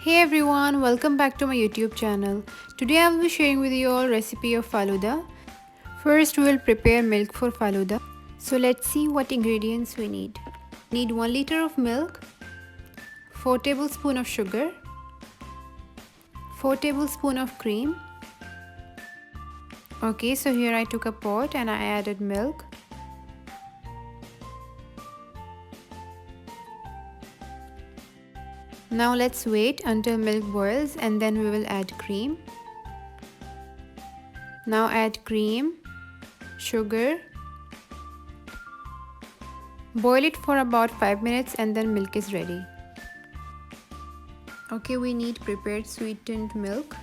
Hey everyone, welcome back to my YouTube channel. Today I will be sharing with you all recipe of Falooda. First we will prepare milk for Falooda. So let's see what ingredients we need. We need 1 liter of milk, 4 tablespoons of sugar, 4 tablespoons of cream. Okay, so here I took a pot and I added milk. Now let's wait until milk boils and then we will add cream. Now add cream, sugar. Boil it for about 5 minutes and then milk is ready. Okay, we need prepared sweetened milk,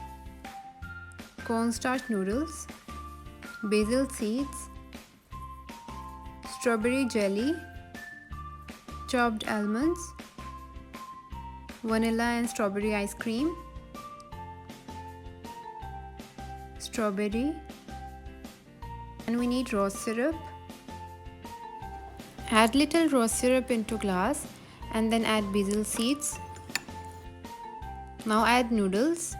cornstarch noodles, basil seeds, strawberry jelly, chopped almonds, vanilla and strawberry ice cream, strawberry, and we need rose syrup. Add little rose syrup into glass and then add basil seeds. Now add noodles,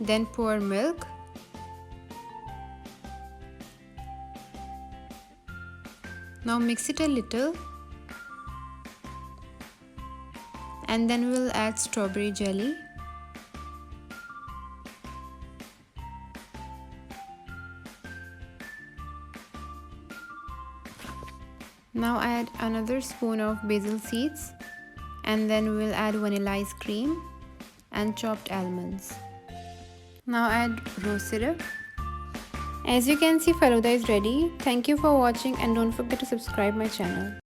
then pour milk. Now mix it a little and then we'll add strawberry jelly. Now add another spoon of basil seeds and then we'll add vanilla ice cream and chopped almonds. Now add rose syrup. As you can see, Falooda is ready. Thank you for watching and don't forget to subscribe my channel.